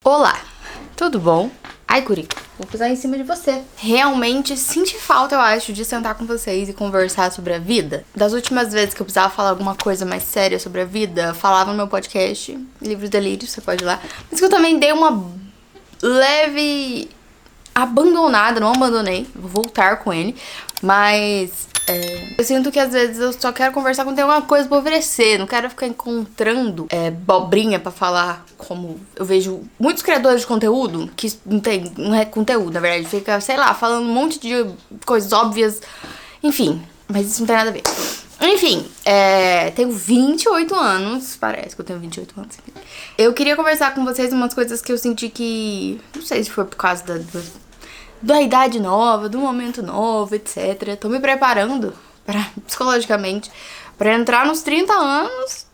Olá, tudo bom? Ai, guri, vou pisar em cima de você. Realmente senti falta, eu acho, de sentar com vocês e conversar sobre a vida. Das últimas vezes que eu precisava falar alguma coisa mais séria sobre a vida, falava no meu podcast, Livros Delírios, você pode ir lá. Mas que eu também dei uma leve abandonada, não abandonei, vou voltar com ele, mas eu sinto que às vezes eu só quero conversar quando tem alguma coisa pra oferecer, não quero ficar encontrando bobrinha pra falar, como eu vejo muitos criadores de conteúdo que não é conteúdo, na verdade, fica, sei lá, falando um monte de coisas óbvias, enfim, mas isso não tem nada a ver. Enfim, tenho 28 anos, parece que eu tenho 28 anos. Eu queria conversar com vocês umas coisas que eu senti que, não sei se foi por causa da idade nova, do momento novo, etc. Tô me preparando psicologicamente pra entrar nos 30 anos.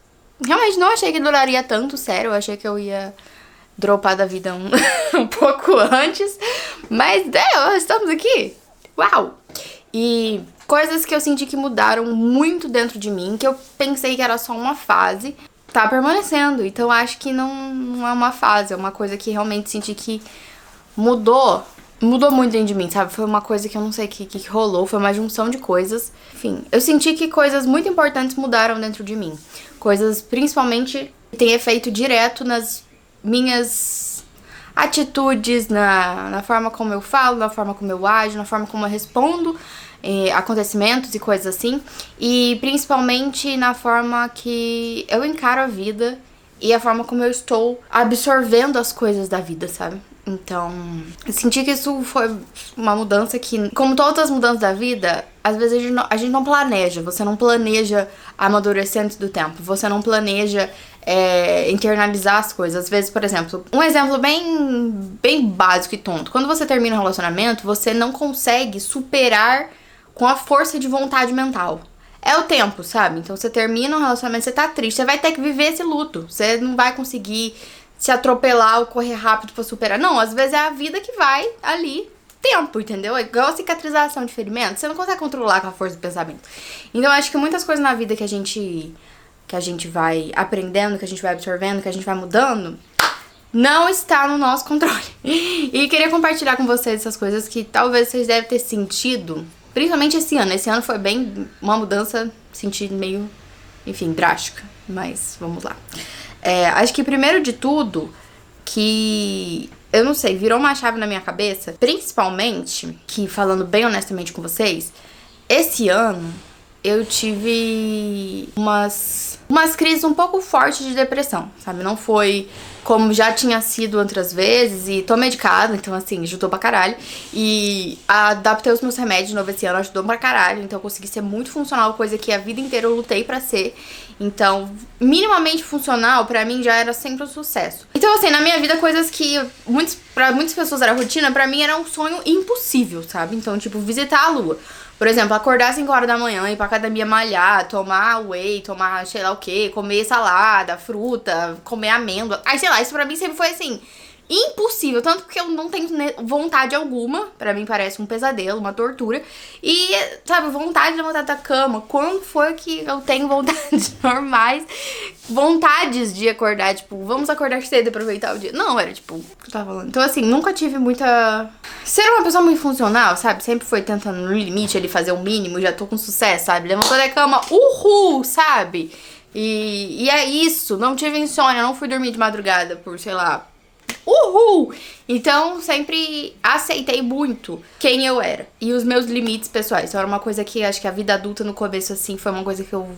Realmente não achei que duraria tanto, sério. Eu achei que eu ia dropar da vida um pouco antes. Mas, estamos aqui. Uau! E coisas que eu senti que mudaram muito dentro de mim, que eu pensei que era só uma fase, tá permanecendo. Então acho que não é uma fase, é uma coisa que realmente senti que mudou muito dentro de mim, sabe? Foi uma coisa que eu não sei o que rolou, foi uma junção de coisas. Enfim, eu senti que coisas muito importantes mudaram dentro de mim. Coisas, principalmente, que têm efeito direto nas minhas atitudes, na forma como eu falo, na forma como eu ajo, na forma como eu respondo acontecimentos e coisas assim. E, principalmente, na forma que eu encaro a vida e a forma como eu estou absorvendo as coisas da vida, sabe? Então, eu senti que isso foi uma mudança que, como todas as mudanças da vida, às vezes a gente não planeja. Você não planeja amadurecer antes do tempo. Você não planeja internalizar as coisas. Às vezes, por exemplo, um exemplo bem básico e tonto. Quando você termina um relacionamento, você não consegue superar com a força de vontade mental. É o tempo, sabe? Então, você termina um relacionamento, você tá triste, você vai ter que viver esse luto. Você não vai conseguir se atropelar ou correr rápido pra superar. Não, às vezes é a vida que vai ali, tempo, entendeu? É igual a cicatrização de ferimento, você não consegue controlar com a força do pensamento. Então, eu acho que muitas coisas na vida que a gente vai aprendendo, que a gente vai absorvendo, que a gente vai mudando, não está no nosso controle. E queria compartilhar com vocês essas coisas que talvez vocês devem ter sentido, principalmente esse ano. Esse ano foi bem uma mudança, senti meio, enfim, drástica. Mas vamos lá. Acho que primeiro de tudo, que eu não sei, virou uma chave na minha cabeça, principalmente, que falando bem honestamente com vocês, esse ano eu tive umas crises um pouco fortes de depressão, sabe? Não foi como já tinha sido outras vezes, e tô medicada, então assim, ajudou pra caralho. E adaptei os meus remédios de novo esse ano, ajudou pra caralho, então eu consegui ser muito funcional, coisa que a vida inteira eu lutei pra ser. Então, minimamente funcional, pra mim já era sempre um sucesso. Então assim, na minha vida, coisas que pra muitas pessoas era rotina, pra mim era um sonho impossível, sabe? Então, tipo, visitar a lua. Por exemplo, acordar às 5 horas da manhã, ir pra academia malhar, tomar whey, tomar sei lá o que, comer salada, fruta, comer amêndoa. Aí, sei lá, isso pra mim sempre foi assim, impossível. Tanto porque eu não tenho vontade alguma. Pra mim parece um pesadelo, uma tortura. E, sabe, vontade de levantar da cama. Quando foi que eu tenho vontades normais? Vontades de acordar, tipo, vamos acordar cedo e aproveitar o dia. Não, era tipo, o que eu tava falando. Então, assim, nunca tive muita... Ser uma pessoa muito funcional, sabe? Sempre foi tentando no limite ali fazer o mínimo, já tô com sucesso, sabe? Levantou da cama, uhul, sabe? E é isso, não tive insônia, não fui dormir de madrugada por, sei lá, uhul! Então, sempre aceitei muito quem eu era e os meus limites pessoais. Então, era uma coisa que acho que a vida adulta no começo, assim, foi uma coisa que eu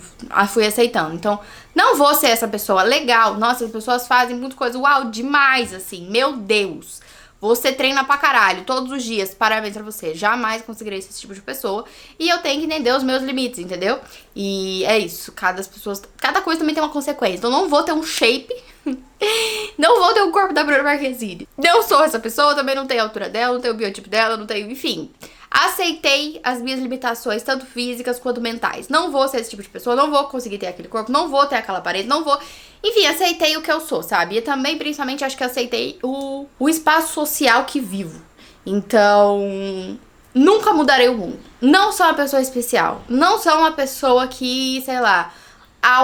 fui aceitando. Então, não vou ser essa pessoa legal. Nossa, as pessoas fazem muita coisa, uau, demais, assim, meu Deus. Você treina pra caralho, todos os dias, parabéns pra você. Jamais conseguirei ser esse tipo de pessoa. E eu tenho que entender os meus limites, entendeu? E é isso, cada coisa também tem uma consequência. Então não vou ter um shape, não vou ter o corpo da Bruna Marquezine. Não sou essa pessoa, também não tenho a altura dela, não tenho o biotipo dela, não tenho, enfim. Aceitei as minhas limitações, tanto físicas quanto mentais. Não vou ser esse tipo de pessoa, não vou conseguir ter aquele corpo, não vou ter aquela parede, não vou... Enfim, aceitei o que eu sou, sabe? E também, principalmente, acho que aceitei o espaço social que vivo. Então, nunca mudarei o mundo. Não sou uma pessoa especial. Não sou uma pessoa que, sei lá,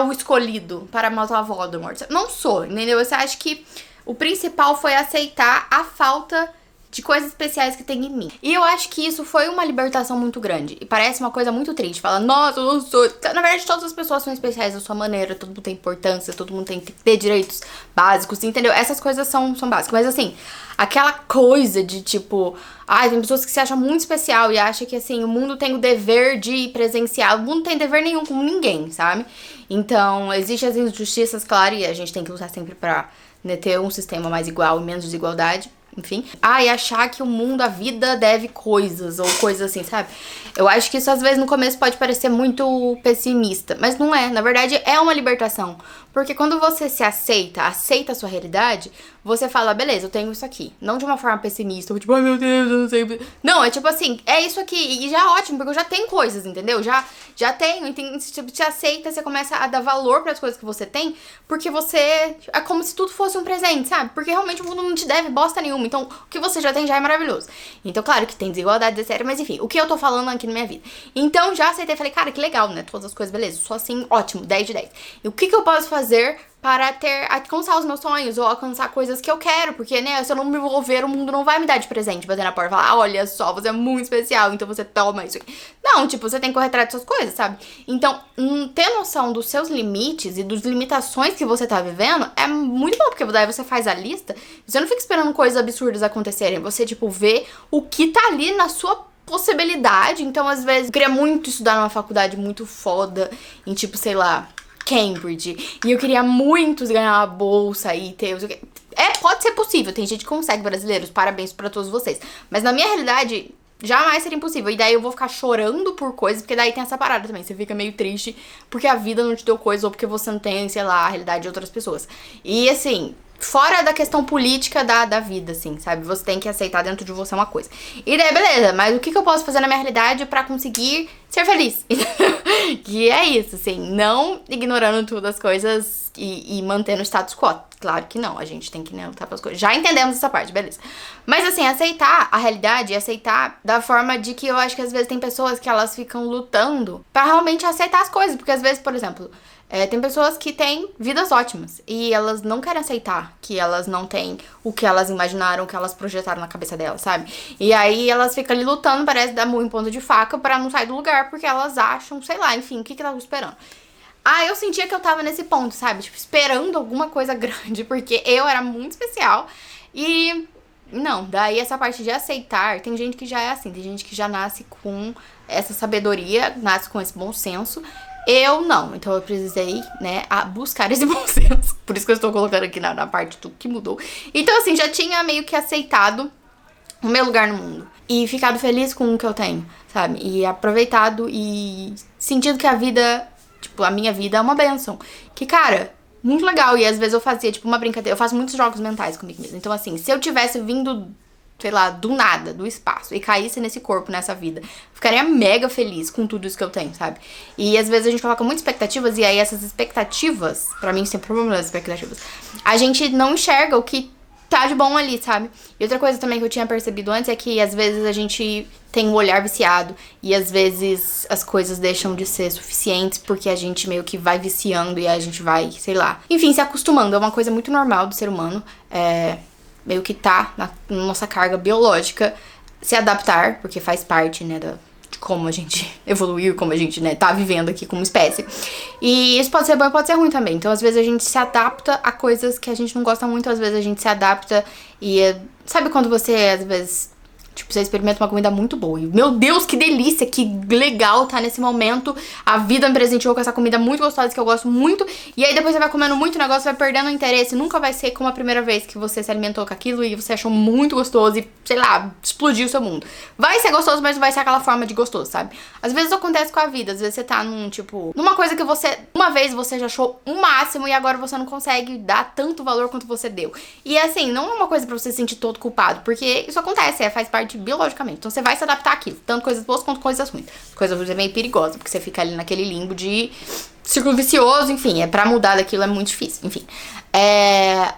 o escolhido para matar Voldemort. Não sou, entendeu? Você acha que O principal foi aceitar a falta de coisas especiais que tem em mim. E eu acho que isso foi uma libertação muito grande. E parece uma coisa muito triste. Fala, nossa, eu não sou... Na verdade, todas as pessoas são especiais da sua maneira. Todo mundo tem importância, todo mundo tem que ter direitos básicos, entendeu? Essas coisas são básicas. Mas assim, aquela coisa de tipo... Ai, tem pessoas que se acham muito especial e acham que assim, o mundo tem o dever de presenciar. O mundo não tem dever nenhum com ninguém, sabe? Então, existem as injustiças, claro, e a gente tem que lutar sempre pra, né, ter um sistema mais igual e menos desigualdade. Enfim. E achar que o mundo, a vida deve coisas, ou coisas assim, sabe? Eu acho que isso às vezes no começo pode parecer muito pessimista, mas não é. Na verdade, é uma libertação. Porque quando você se aceita a sua realidade, você fala, beleza, eu tenho isso aqui. Não de uma forma pessimista, tipo, ai meu Deus, eu não sei. Não, é tipo assim, é isso aqui. E já é ótimo, porque eu já tenho coisas, entendeu? Já tenho. Então, tipo, te aceita, você começa a dar valor para as coisas que você tem, porque você... É como se tudo fosse um presente, sabe? Porque realmente o mundo não te deve bosta nenhuma. Então, o que você já tem já é maravilhoso. Então, claro que tem desigualdade, etc. Mas enfim, o que eu tô falando aqui na minha vida. Então, já aceitei, falei, cara, que legal, né? Todas as coisas, beleza. Sou assim, ótimo, 10 de 10. E o que eu posso fazer para alcançar os meus sonhos ou alcançar coisas que eu quero? Porque, né, se eu não me envolver, o mundo não vai me dar de presente, bater na porta e falar, olha só, você é muito especial, então você toma isso aqui. Não, tipo, você tem que correr atrás das suas coisas, sabe? Então, ter noção dos seus limites e das limitações que você tá vivendo é muito bom, porque daí você faz a lista, você não fica esperando coisas absurdas acontecerem, você, tipo, vê o que tá ali na sua possibilidade. Então, às vezes, eu queria muito estudar numa faculdade muito foda, em tipo, sei lá, Cambridge, e eu queria muito ganhar uma bolsa e ter... pode ser possível, tem gente que consegue, brasileiros, parabéns pra todos vocês. Mas na minha realidade, jamais seria impossível. E daí eu vou ficar chorando por coisas, porque daí tem essa parada também. Você fica meio triste porque a vida não te deu coisa ou porque você não tem, sei lá, a realidade de outras pessoas. E assim... Fora da questão política da vida, assim, sabe? Você tem que aceitar dentro de você uma coisa. E daí, beleza, mas o que eu posso fazer na minha realidade pra conseguir ser feliz? Que é isso, assim, não ignorando tudo as coisas e mantendo o status quo. Claro que não, a gente tem que, né, lutar pelas coisas. Já entendemos essa parte, beleza. Mas assim, aceitar a realidade e aceitar da forma de que eu acho que às vezes tem pessoas que elas ficam lutando pra realmente aceitar as coisas. Porque às vezes, por exemplo... tem pessoas que têm vidas ótimas e elas não querem aceitar que elas não têm o que elas imaginaram, o que elas projetaram na cabeça delas, sabe? E aí elas ficam ali lutando, parece dar murro em ponta de faca pra não sair do lugar, porque elas acham, sei lá, enfim, o que estavam esperando. Eu sentia que eu tava nesse ponto, sabe? Tipo, esperando alguma coisa grande, porque eu era muito especial e... Não, daí essa parte de aceitar, tem gente que já é assim, tem gente que já nasce com essa sabedoria, nasce com esse bom senso. Eu não, então eu precisei, né, buscar esse bom senso. Por isso que eu estou colocando aqui na parte do que mudou. Então, assim, já tinha meio que aceitado o meu lugar no mundo. E ficado feliz com o que eu tenho, sabe? E aproveitado e sentido que a vida, tipo, a minha vida é uma bênção. Que, cara, muito legal. E às vezes eu fazia, tipo, uma brincadeira. Eu faço muitos jogos mentais comigo mesma. Então, assim, se eu tivesse vindo... sei lá, do nada, do espaço, e caísse nesse corpo, nessa vida, ficaria mega feliz com tudo isso que eu tenho, sabe? E às vezes a gente coloca muitas expectativas, e aí essas expectativas, pra mim sempre problema das expectativas, a gente não enxerga o que tá de bom ali, sabe? E outra coisa também que eu tinha percebido antes é que às vezes a gente tem um olhar viciado, e às vezes as coisas deixam de ser suficientes porque a gente meio que vai viciando e a gente vai, sei lá, enfim, se acostumando. É uma coisa muito normal do ser humano, meio que tá na nossa carga biológica se adaptar, porque faz parte, né, de como a gente evoluiu, como a gente, né, tá vivendo aqui como espécie. E isso pode ser bom e pode ser ruim também. Então, às vezes, a gente se adapta a coisas que a gente não gosta muito, às vezes a gente se adapta e... Sabe quando você, às vezes... Tipo, você experimenta uma comida muito boa. E, meu Deus, que delícia, que legal tá nesse momento. A vida me presenteou com essa comida muito gostosa que eu gosto muito. E aí depois você vai comendo muito, o negócio vai perdendo o interesse. Nunca vai ser como a primeira vez que você se alimentou com aquilo e você achou muito gostoso e, sei lá, explodiu o seu mundo. Vai ser gostoso, mas não vai ser aquela forma de gostoso, sabe? Às vezes acontece com a vida. Às vezes você tá numa coisa que você... Uma vez você já achou o máximo e agora você não consegue dar tanto valor quanto você deu. E assim, não é uma coisa pra você se sentir todo culpado. Porque isso acontece, faz parte biologicamente. Então você vai se adaptar àquilo, tanto coisas boas quanto coisas ruins. Coisas ruins é meio perigosa, porque você fica ali naquele limbo de círculo vicioso, enfim, pra mudar daquilo é muito difícil, enfim.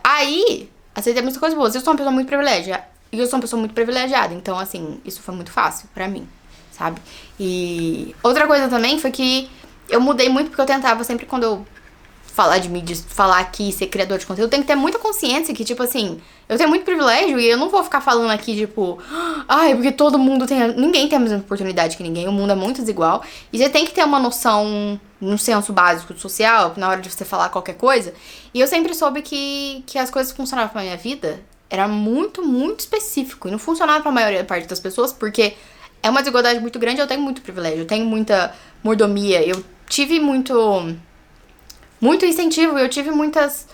Aí, aceitei muitas coisas boas. Eu sou uma pessoa muito privilegiada, e eu sou uma pessoa muito privilegiada, então assim, isso foi muito fácil pra mim, sabe? E outra coisa também foi que eu mudei muito porque eu tentava sempre quando eu falar de mídia, falar aqui, ser criador de conteúdo, tem que ter muita consciência que, tipo assim, eu tenho muito privilégio e eu não vou ficar falando aqui, tipo, ai, porque todo mundo tem. Ninguém tem a mesma oportunidade que ninguém, o mundo é muito desigual. E você tem que ter uma noção, um senso básico social, na hora de você falar qualquer coisa. E eu sempre soube que as coisas que funcionavam pra minha vida era muito, muito específico. E não funcionava pra maioria da parte das pessoas, porque é uma desigualdade muito grande, eu tenho muito privilégio, eu tenho muita mordomia, eu tive muito incentivo, eu tive muitas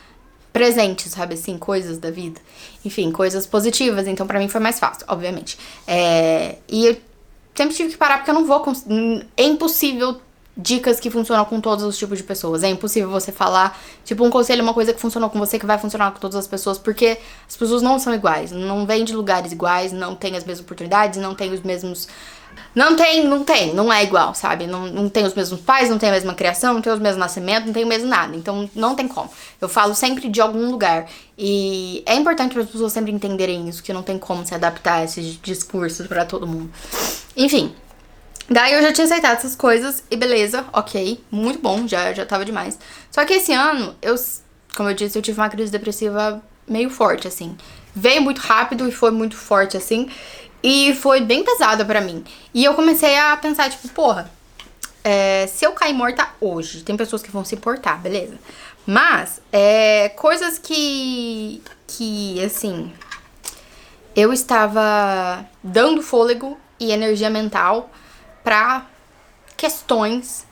presentes, sabe, assim, coisas da vida. Enfim, coisas positivas, então pra mim foi mais fácil, obviamente. E eu sempre tive que parar porque eu não vou... É impossível dicas que funcionam com todos os tipos de pessoas. É impossível você falar, tipo, um conselho, uma coisa que funcionou com você que vai funcionar com todas as pessoas, porque as pessoas não são iguais, não vêm de lugares iguais, não têm as mesmas oportunidades, não têm os mesmos... Não é igual, sabe? Não tem os mesmos pais, não tem a mesma criação, não tem os mesmos nascimentos, não tem o mesmo nada. Então, não tem como. Eu falo sempre de algum lugar. E é importante para as pessoas sempre entenderem isso, que não tem como se adaptar a esses discursos pra todo mundo. Enfim. Daí eu já tinha aceitado essas coisas e beleza, ok, muito bom, já tava demais. Só que esse ano, como eu disse, eu tive uma crise depressiva meio forte, assim. Veio muito rápido e foi muito forte, assim. E foi bem pesada pra mim. E eu comecei a pensar, tipo, porra, se eu cair morta hoje, tem pessoas que vão se importar, beleza? Mas, coisas que, assim, eu estava dando fôlego e energia mental pra questões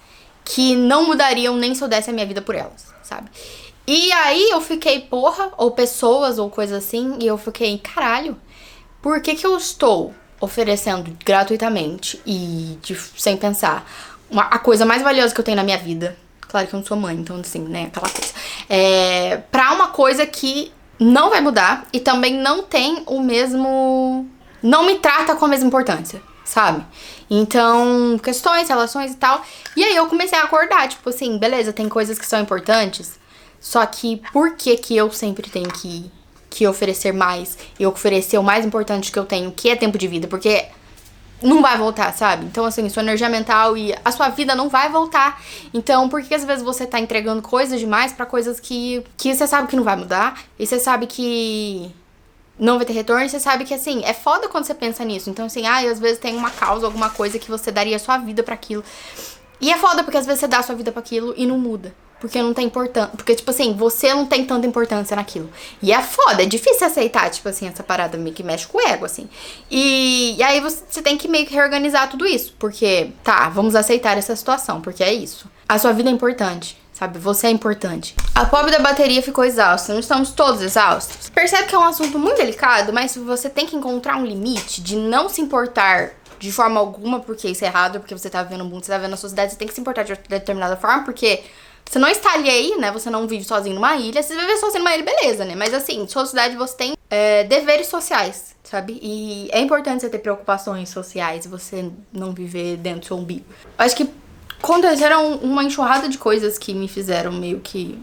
que não mudariam nem se eu desse a minha vida por elas, sabe? E aí eu fiquei, porra, ou pessoas, ou coisa assim, e eu fiquei, caralho, por que eu estou oferecendo gratuitamente e sem pensar a coisa mais valiosa que eu tenho na minha vida? Claro que eu não sou mãe, então assim, né, aquela coisa. Pra uma coisa que não vai mudar e também não tem o mesmo... Não me trata com a mesma importância, sabe? Então, questões, relações e tal. E aí eu comecei a acordar, tipo assim, beleza, tem coisas que são importantes, só que por que eu sempre tenho que oferecer mais e oferecer o mais importante que eu tenho, que é tempo de vida, porque não vai voltar, sabe? Então, assim, sua energia mental e a sua vida não vai voltar. Então, por que às vezes você tá entregando coisas demais pra coisas que você sabe que não vai mudar e você sabe que não vai ter retorno, e você sabe que, assim, é foda quando você pensa nisso. Então, assim, às vezes tem uma causa, alguma coisa que você daria a sua vida pra aquilo. E é foda porque às vezes você dá a sua vida pra aquilo e não muda. Porque não tem importância. Porque, tipo assim, você não tem tanta importância naquilo. E é foda, é difícil aceitar, tipo assim, essa parada meio que mexe com o ego, assim. E aí você tem que meio que reorganizar tudo isso. Porque, tá, vamos aceitar essa situação, porque é isso. A sua vida é importante, sabe? Você é importante. A pobre da bateria ficou exausta. Não estamos todos exaustos. Percebe que é um assunto muito delicado, mas você tem que encontrar um limite de não se importar de forma alguma porque isso é errado, porque você tá vivendo no mundo, você tá vivendo na sociedade, você tem que se importar de determinada forma, porque você não está ali aí, né? Você não vive sozinho numa ilha. Se você viver sozinho numa ilha, beleza, né? Mas assim, sua cidade você tem deveres sociais, sabe? E é importante você ter preocupações sociais e você não viver dentro do seu umbigo. Eu acho que aconteceram uma enxurrada de coisas que me fizeram meio que...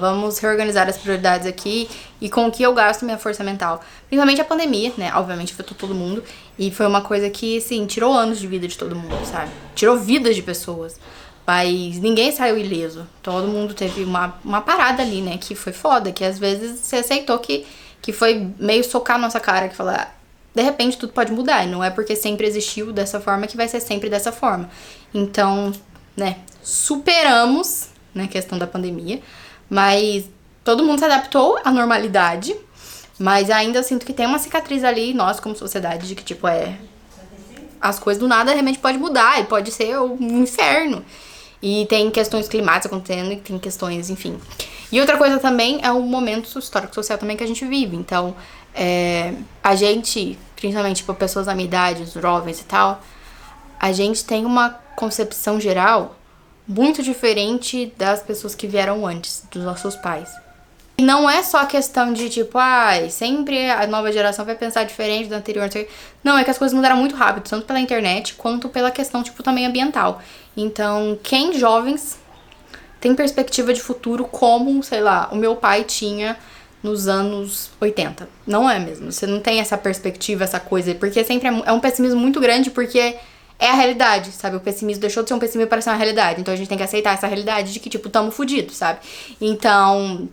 vamos reorganizar as prioridades aqui e com o que eu gasto minha força mental. Principalmente a pandemia, né? Obviamente afetou todo mundo. E foi uma coisa que, assim, tirou anos de vida de todo mundo, sabe? Tirou vidas de pessoas. Mas ninguém saiu ileso. Todo mundo teve uma parada ali, né? Que foi foda. Que às vezes você aceitou que foi meio socar a nossa cara. Que falar, de repente tudo pode mudar. E não é porque sempre existiu dessa forma que vai ser sempre dessa forma. Então, né? Superamos, né? A questão da pandemia. Mas todo mundo se adaptou à normalidade. Mas ainda eu sinto que tem uma cicatriz ali, nós como sociedade, de que tipo as coisas do nada realmente pode mudar. E pode ser um inferno. E tem questões climáticas acontecendo e tem questões, enfim. E outra coisa também é o momento histórico social também que a gente vive. Então, a gente, principalmente tipo, pessoas da minha idade, os jovens e tal, a gente tem uma concepção geral muito diferente das pessoas que vieram antes, dos nossos pais. E não é só questão de tipo, sempre a nova geração vai pensar diferente da anterior. Não, é que as coisas mudaram muito rápido, tanto pela internet quanto pela questão, tipo, também ambiental. Então, quem jovens tem perspectiva de futuro como, sei lá, o meu pai tinha nos anos 80. Não é mesmo, você não tem essa perspectiva, essa coisa, porque sempre é um pessimismo muito grande, porque é a realidade, sabe? O pessimismo deixou de ser um pessimismo para ser uma realidade. Então a gente tem que aceitar essa realidade de que, tipo, tamo fudido, sabe? Então,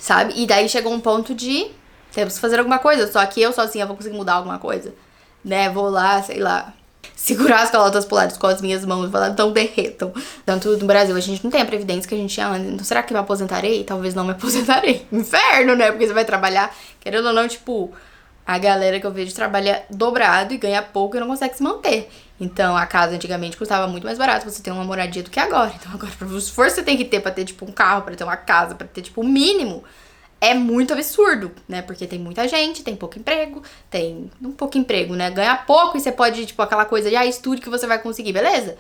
sabe? E daí chegou um ponto de temos que fazer alguma coisa, só que eu sozinha vou conseguir mudar alguma coisa, né? Vou lá, sei lá, segurar as calotas polares com as minhas mãos e falar, então derretam. Tanto no Brasil a gente não tem a previdência que a gente tinha antes. Então será que me aposentarei? Talvez não me aposentarei. Inferno, né? Porque você vai trabalhar, querendo ou não, tipo, a galera que eu vejo trabalha dobrado e ganha pouco e não consegue se manter. Então a casa antigamente custava muito mais barato você ter uma moradia do que agora. Então agora, o esforço você tem que ter pra ter, tipo, um carro, pra ter uma casa, pra ter, tipo, o mínimo, é muito absurdo, né? Porque tem muita gente, tem pouco emprego, tem um pouco emprego, né? Ganha pouco e você pode, tipo, aquela coisa de, estude que você vai conseguir, beleza?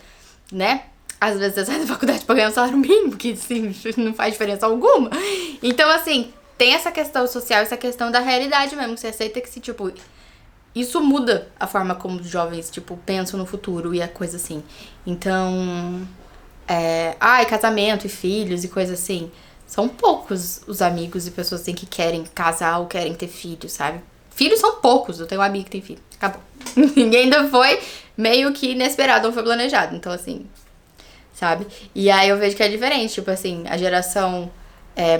Né? Às vezes você sai da faculdade pra ganhar um salário mínimo, que sim, não faz diferença alguma. Então, assim, tem essa questão social, essa questão da realidade mesmo, que você aceita que se, tipo, isso muda a forma como os jovens, tipo, pensam no futuro e a coisa assim. Então, casamento e filhos e coisa assim. São poucos os amigos e pessoas assim que querem casar ou querem ter filhos, sabe? Filhos são poucos, eu tenho um amigo que tem filho. Acabou. Ninguém ainda foi meio que inesperado ou foi planejado. Então, assim, sabe? E aí eu vejo que é diferente, tipo assim, a geração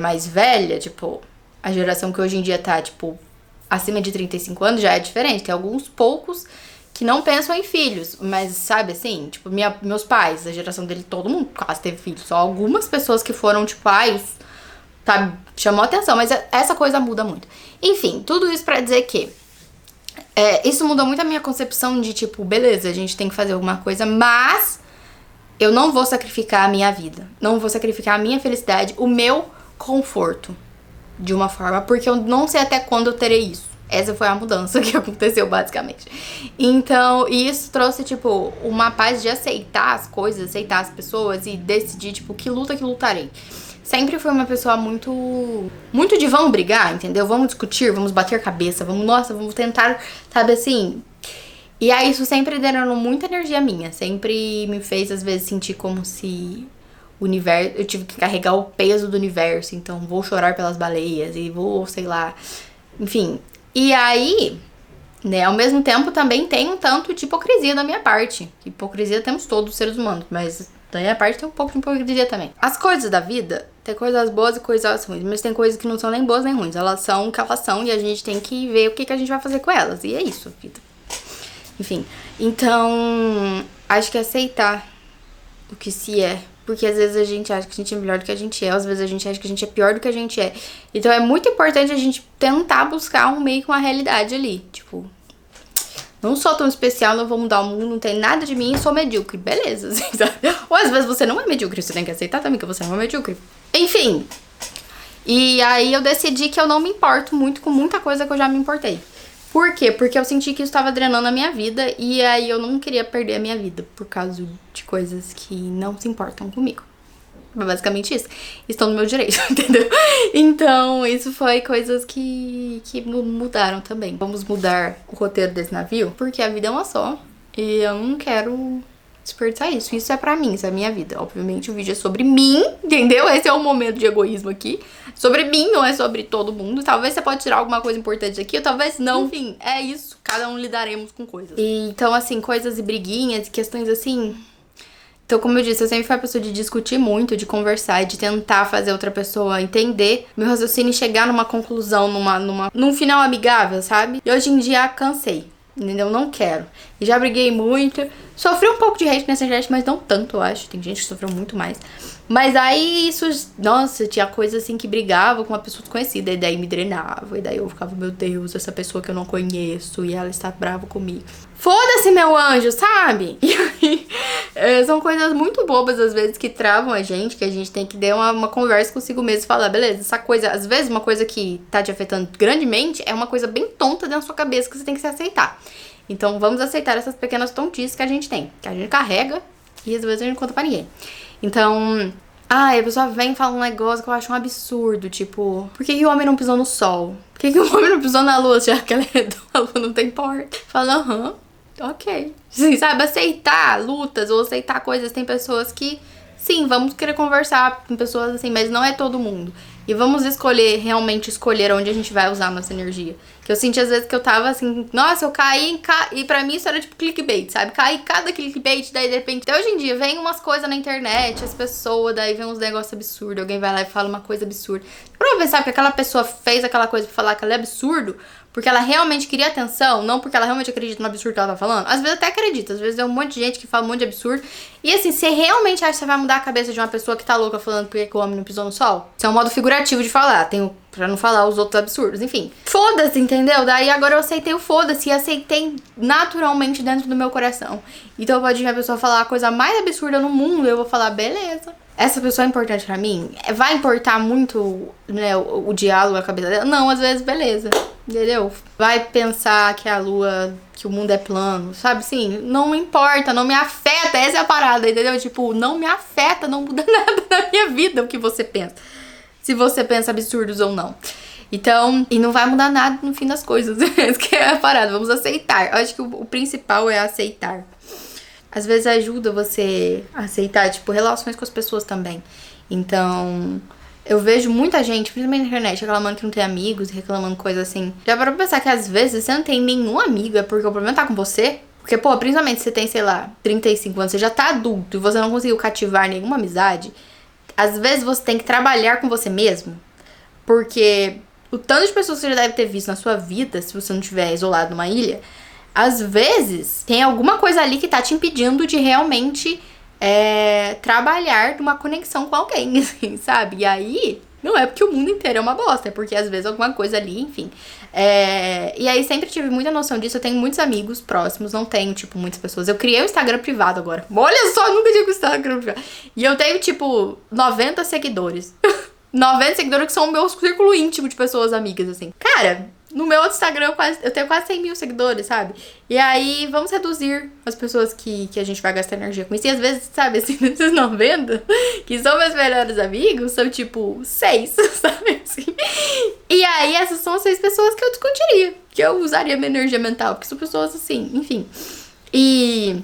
mais velha, tipo, a geração que hoje em dia tá, tipo, acima de 35 anos já é diferente. Tem alguns poucos que não pensam em filhos, mas sabe assim, tipo, meus pais, a geração dele, todo mundo quase teve filhos. Só algumas pessoas que foram, tipo, sabe, chamou atenção, mas essa coisa muda muito. Enfim, tudo isso pra dizer que isso mudou muito a minha concepção de, tipo, beleza, a gente tem que fazer alguma coisa, mas eu não vou sacrificar a minha vida, não vou sacrificar a minha felicidade, o meu conforto, de uma forma, porque eu não sei até quando eu terei isso. Essa foi a mudança que aconteceu, basicamente. Então, isso trouxe, tipo, uma paz de aceitar as coisas, aceitar as pessoas e decidir, tipo, que luta que lutarei. Sempre fui uma pessoa muito de vamos brigar, entendeu? Vamos discutir, vamos bater cabeça, vamos tentar, sabe assim? E aí isso sempre drenou muita energia minha. Sempre me fez, às vezes, sentir como se o universo... Eu tive que carregar o peso do universo, então vou chorar pelas baleias e vou, sei lá... Enfim... E aí, né, ao mesmo tempo também tem um tanto de hipocrisia da minha parte. Hipocrisia temos todos os seres humanos, mas da minha parte tem um pouco de hipocrisia também. As coisas da vida, tem coisas boas e coisas ruins, mas tem coisas que não são nem boas nem ruins. Elas são o que elas são e a gente tem que ver o que a gente vai fazer com elas. E é isso, a vida. Enfim, então, acho que aceitar o que se é. Porque às vezes a gente acha que a gente é melhor do que a gente é, às vezes a gente acha que a gente é pior do que a gente é. Então é muito importante a gente tentar buscar um meio com a realidade ali. Tipo, não sou tão especial, não vou mudar o mundo, não tem nada de mim e sou medíocre. Beleza, assim, sabe? Ou às vezes você não é medíocre, você tem que aceitar também que você não é medíocre. Enfim. E aí eu decidi que eu não me importo muito com muita coisa que eu já me importei. Por quê? Porque eu senti que isso estava drenando a minha vida e aí eu não queria perder a minha vida por causa de coisas que não se importam comigo. Basicamente isso. Estão no meu direito, entendeu? Então, isso foi coisas que mudaram também. Vamos mudar o roteiro desse navio, porque a vida é uma só e eu não quero desperdiçar isso. Isso é pra mim, isso é a minha vida. Obviamente o vídeo é sobre mim, entendeu? Esse é o momento de egoísmo aqui. Sobre mim, não é sobre todo mundo. Talvez você pode tirar alguma coisa importante daqui, ou talvez não. Enfim, é isso. Cada um lidaremos com coisas. E, então, assim, coisas e briguinhas, questões assim... Então, como eu disse, eu sempre fui a pessoa de discutir muito, de conversar, de tentar fazer outra pessoa entender meu raciocínio e chegar numa conclusão, num final amigável, sabe? E hoje em dia cansei. Entendeu? Não quero. E já briguei muito. Sofri um pouco de hate nessa internet, mas não tanto, eu acho. Tem gente que sofreu muito mais. Mas aí isso... Nossa, tinha coisa assim que brigava com uma pessoa desconhecida. E daí me drenava. E daí eu ficava, meu Deus, essa pessoa que eu não conheço. E ela está brava comigo. Foda-se, meu anjo, sabe? E aí... são coisas muito bobas, às vezes, que travam a gente. Que a gente tem que ter uma conversa consigo mesmo e falar, beleza, essa coisa... Às vezes, uma coisa que tá te afetando grandemente é uma coisa bem tonta dentro da sua cabeça que você tem que se aceitar. Então, vamos aceitar essas pequenas tontices que a gente tem. Que a gente carrega e às vezes a gente não conta pra ninguém. Então... a pessoa vem e fala um negócio que eu acho um absurdo. Tipo, por que o homem não pisou no sol? Por que o homem não pisou na lua? Já que ela é a lua não tem porta. Fala, ok. Sim, sabe? Aceitar lutas ou aceitar coisas. Tem pessoas que... Sim, vamos querer conversar com pessoas assim, mas não é todo mundo. E vamos realmente escolher onde a gente vai usar a nossa energia. Que eu senti às vezes que eu tava assim, nossa, eu caí e pra mim isso era tipo clickbait, sabe? Caí em cada clickbait, daí de repente, até hoje em dia, vem umas coisas na internet, as pessoas, daí vem uns negócios absurdos, alguém vai lá e fala uma coisa absurda. Pra pensar que aquela pessoa fez aquela coisa pra falar que ela é absurdo, porque ela realmente queria atenção, não porque ela realmente acredita no absurdo que ela tá falando. Às vezes até acredita, às vezes é um monte de gente que fala um monte de absurdo. E assim, você realmente acha que você vai mudar a cabeça de uma pessoa que tá louca falando porque o homem não pisou no sol? Isso é um modo figurativo de falar, pra não falar os outros absurdos, enfim. Foda-se, entendeu? Daí agora eu aceitei o foda-se e aceitei naturalmente dentro do meu coração. Então pode vir a pessoa falar a coisa mais absurda no mundo, eu vou falar, beleza. Essa pessoa é importante pra mim? Vai importar muito, né, o diálogo, a cabeça dela? Não, às vezes, beleza. Entendeu? Vai pensar que a lua, que o mundo é plano, sabe? Sim, não importa, não me afeta. Essa é a parada, entendeu? Tipo, não me afeta, não muda nada na minha vida o que você pensa. Se você pensa absurdos ou não. Então, e não vai mudar nada no fim das coisas. Essa que é a parada, vamos aceitar. Eu acho que o principal é aceitar. Às vezes ajuda você a aceitar, tipo, relações com as pessoas também. Então, eu vejo muita gente, principalmente na internet, reclamando que não tem amigos, reclamando coisa assim. Já parou pra pensar que às vezes você não tem nenhum amigo, é porque o problema tá com você? Porque, pô, principalmente se você tem, sei lá, 35 anos, você já tá adulto e você não conseguiu cativar nenhuma amizade, às vezes você tem que trabalhar com você mesmo. Porque o tanto de pessoas que você já deve ter visto na sua vida, se você não estiver isolado numa ilha, às vezes tem alguma coisa ali que tá te impedindo de realmente trabalhar numa conexão com alguém, assim, sabe? E aí, não é porque o mundo inteiro é uma bosta, é porque às vezes alguma coisa ali, enfim. E aí sempre tive muita noção disso, eu tenho muitos amigos próximos, não tenho, tipo, muitas pessoas. Eu criei um Instagram privado agora. Olha só, nunca tinha visto Instagram privado. E eu tenho, tipo, 90 seguidores. 90 seguidores que são o meu círculo íntimo de pessoas amigas, assim. Cara, no meu outro Instagram eu tenho quase 100 mil seguidores, sabe? E aí, vamos reduzir as pessoas que a gente vai gastar energia com isso. E às vezes, sabe, assim, desses 90, que são meus melhores amigos, são tipo 6, sabe, assim. E aí, essas são as 6 pessoas que eu discutiria, que eu usaria minha energia mental, porque são pessoas assim, enfim. E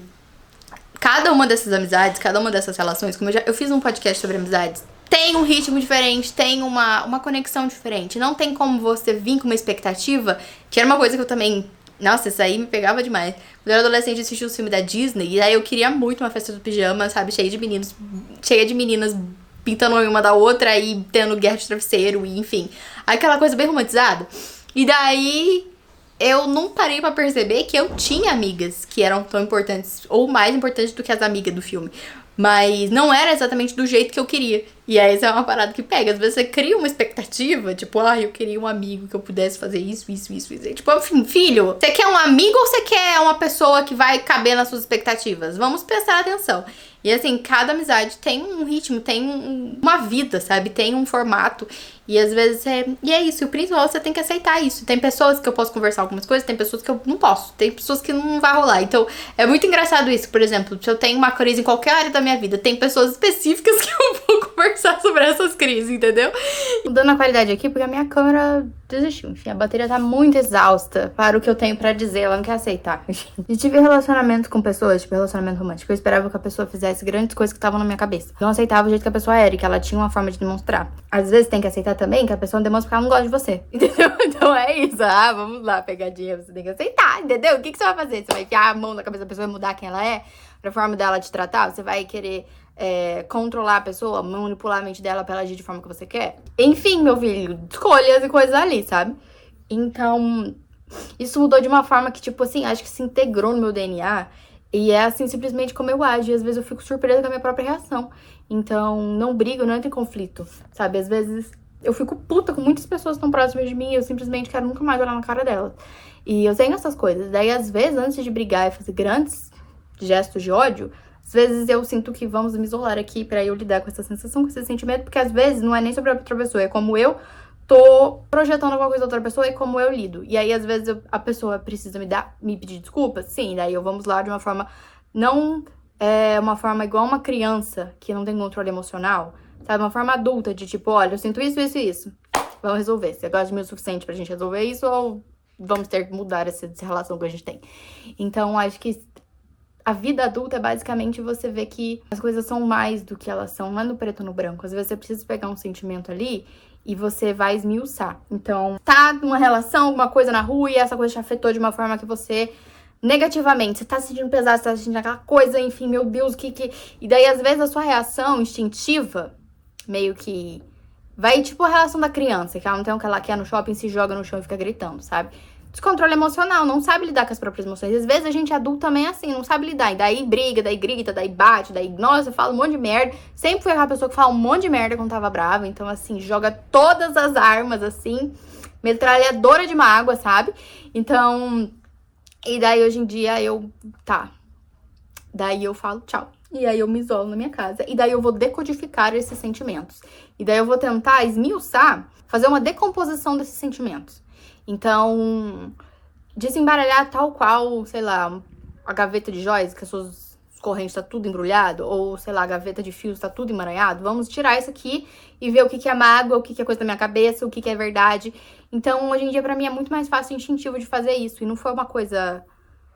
cada uma dessas amizades, cada uma dessas relações, como eu fiz um podcast sobre amizades, tem um ritmo diferente, tem uma conexão diferente. Não tem como você vir com uma expectativa, que era uma coisa que eu também... Nossa, isso aí me pegava demais. Quando eu era adolescente, eu assistia os filmes da Disney, e aí eu queria muito uma festa do pijama, sabe? Cheia de meninas pintando uma da outra e tendo guerra de travesseiro, e enfim. Aquela coisa bem romantizada. E daí... eu não parei pra perceber que eu tinha amigas que eram tão importantes, ou mais importantes do que as amigas do filme. Mas não era exatamente do jeito que eu queria. E aí, essa é uma parada que pega. Às vezes você cria uma expectativa, tipo, eu queria um amigo que eu pudesse fazer isso. E, tipo, enfim, filho, você quer um amigo ou você quer uma pessoa que vai caber nas suas expectativas? Vamos prestar atenção. E assim, cada amizade tem um ritmo, tem uma vida, sabe? Tem um formato. E às vezes e é isso, e o principal você tem que aceitar isso. Tem pessoas que eu posso conversar algumas coisas, tem pessoas que eu não posso. Tem pessoas que não vai rolar. Então, é muito engraçado isso. Por exemplo, se eu tenho uma crise em qualquer área da minha vida, tem pessoas específicas que eu vou conversar sobre essas crises, entendeu? Mudando a qualidade aqui, porque a minha câmera desistiu. Enfim, a bateria tá muito exausta para o que eu tenho pra dizer, ela não quer aceitar. E tive relacionamento com pessoas, tipo, relacionamento romântico. Eu esperava que a pessoa fizesse grandes coisas que estavam na minha cabeça. Não aceitava o jeito que a pessoa era e que ela tinha uma forma de demonstrar. Às vezes tem que aceitar também que a pessoa demonstra que ela não gosta de você, entendeu? Então é isso. Vamos lá, pegadinha, você tem que aceitar, entendeu? O que você vai fazer? Você vai enfiar a mão na cabeça da pessoa e mudar quem ela é? Pra forma dela te tratar? Você vai querer controlar a pessoa, manipular a mente dela pra ela agir de forma que você quer? Enfim, meu filho, escolhas e coisas ali, sabe? Então, isso mudou de uma forma que, tipo assim, acho que se integrou no meu DNA. E é assim, simplesmente como eu ajo. E às vezes eu fico surpresa com a minha própria reação. Então, não brigo, não entro em conflito, sabe? Às vezes eu fico puta com muitas pessoas tão próximas de mim e eu simplesmente quero nunca mais olhar na cara delas. E eu tenho essas coisas. Daí, às vezes, antes de brigar e fazer grandes gestos de ódio, às vezes eu sinto que vamos me isolar aqui pra eu lidar com essa sensação, com esse sentimento, porque às vezes não é nem sobre a outra pessoa, é como eu tô projetando alguma coisa da outra pessoa e como eu lido. E aí, às vezes, a pessoa precisa me pedir desculpas, sim, daí eu vamos lá de uma forma, não uma forma igual uma criança que não tem controle emocional, sabe? Uma forma adulta de tipo, olha, eu sinto isso, isso e isso. Vamos resolver. Você gosta de mim o suficiente pra gente resolver isso ou vamos ter que mudar essa relação que a gente tem? Então, acho que a vida adulta é basicamente você ver que as coisas são mais do que elas são, não é no preto ou no branco. Às vezes você precisa pegar um sentimento ali e você vai esmiuçar. Então, tá numa relação, alguma coisa na rua e essa coisa te afetou de uma forma que você negativamente, você tá se sentindo pesado, você tá sentindo aquela coisa, enfim, meu Deus, que... E daí, às vezes, a sua reação instintiva, meio que... Vai tipo a relação da criança, que ela não tem o que ela quer no shopping, se joga no chão e fica gritando, sabe? Descontrole emocional, não sabe lidar com as próprias emoções. Às vezes a gente adulto também é assim, não sabe lidar. E daí briga, daí grita, daí bate, daí, nossa, fala um monte de merda. Sempre fui aquela pessoa que fala um monte de merda quando tava brava. Então, assim, joga todas as armas, assim, metralhadora de mágoa, sabe? Então, e daí hoje em dia daí eu falo tchau. E aí eu me isolo na minha casa. E daí eu vou decodificar esses sentimentos. E daí eu vou tentar esmiuçar, fazer uma decomposição desses sentimentos. Então, desembaralhar tal qual, sei lá, a gaveta de joias, que as suas correntes tá tudo embrulhado, ou, sei lá, a gaveta de fios tá tudo emaranhado. Vamos tirar isso aqui e ver o que é mágoa, o que é coisa da minha cabeça, o que é verdade. Então, hoje em dia, pra mim, é muito mais fácil e instintivo de fazer isso. E não foi uma coisa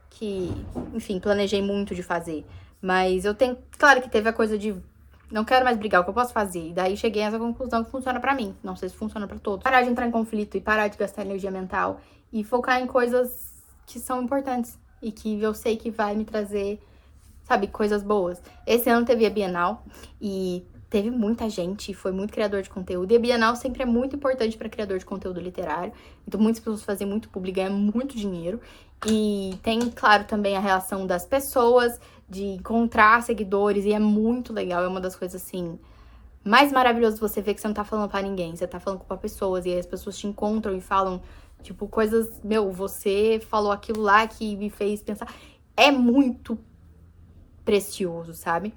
que, enfim, planejei muito de fazer. Mas eu tenho... Claro que teve a coisa de... Não quero mais brigar, o que eu posso fazer? E daí cheguei a essa conclusão que funciona pra mim. Não sei se funciona pra todos. Parar de entrar em conflito e parar de gastar energia mental. E focar em coisas que são importantes. E que eu sei que vai me trazer, sabe, coisas boas. Esse ano teve a Bienal. E teve muita gente, foi muito criador de conteúdo. E a Bienal sempre é muito importante pra criador de conteúdo literário. Então muitas pessoas fazem muito publi, ganham muito dinheiro. E tem, claro, também a relação das pessoas, de encontrar seguidores, e é muito legal, é uma das coisas, assim, mais maravilhosas você ver que você não tá falando pra ninguém, você tá falando com pessoas, e aí as pessoas te encontram e falam, tipo, coisas, meu, você falou aquilo lá que me fez pensar, é muito precioso, sabe?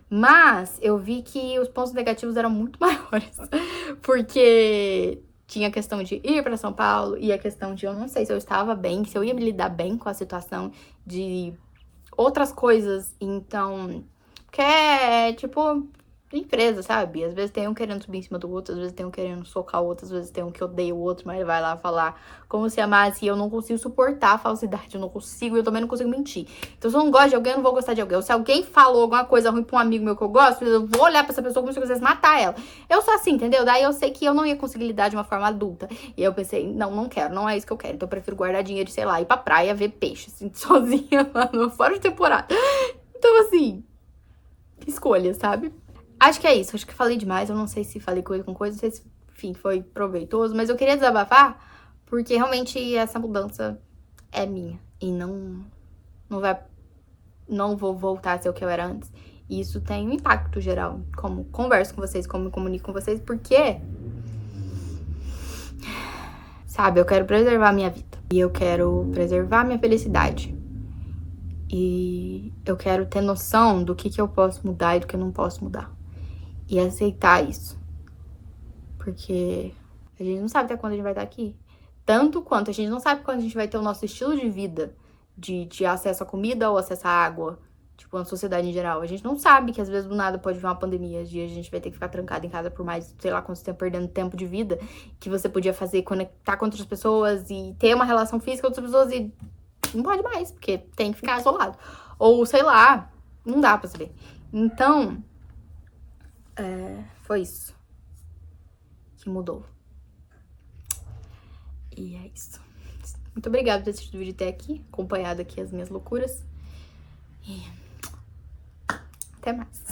Mas eu vi que os pontos negativos eram muito maiores, porque tinha a questão de ir pra São Paulo, e a questão de eu não sei se eu estava bem, se eu ia me lidar bem com a situação de outras coisas, então, que é, tipo, empresa, sabe? Às vezes tem um querendo subir em cima do outro, às vezes tem um querendo socar o outro, às vezes tem um que odeia o outro, mas vai lá falar como se amasse, e eu não consigo suportar a falsidade, eu não consigo, eu também não consigo mentir. Então, se eu não gosto de alguém, eu não vou gostar de alguém. Ou se alguém falou alguma coisa ruim pra um amigo meu que eu gosto, eu vou olhar pra essa pessoa como se eu quisesse matar ela. Eu sou assim, entendeu? Daí eu sei que eu não ia conseguir lidar de uma forma adulta. E aí eu pensei, não quero, não é isso que eu quero. Então eu prefiro guardar dinheiro, sei lá, ir pra praia, ver peixe, assim, sozinha, mano, fora de temporada. Então, assim, escolha, sabe? Acho que é isso, acho que falei demais, eu não sei se falei coisa com coisa, não sei se, enfim, foi proveitoso, mas eu queria desabafar, porque realmente essa mudança é minha, e não vou voltar a ser o que eu era antes, e isso tem um impacto geral, como converso com vocês, como me comunico com vocês, porque, sabe, eu quero preservar a minha vida, e eu quero preservar a minha felicidade, e eu quero ter noção do que eu posso mudar e do que eu não posso mudar. E aceitar isso. Porque a gente não sabe até quando a gente vai estar aqui. Tanto quanto a gente não sabe quando a gente vai ter o nosso estilo de vida, de acesso à comida ou acesso à água, tipo, na sociedade em geral. A gente não sabe que às vezes do nada pode vir uma pandemia, e a gente vai ter que ficar trancado em casa por mais, sei lá, quanto tempo, perdendo tempo de vida, que você podia fazer, conectar com outras pessoas e ter uma relação física com outras pessoas e não pode mais, porque tem que ficar isolado. Ou, sei lá, não dá pra saber. Então, foi isso que mudou. E é isso. Muito obrigada por ter assistido o vídeo até aqui, acompanhado aqui as minhas loucuras. E até mais.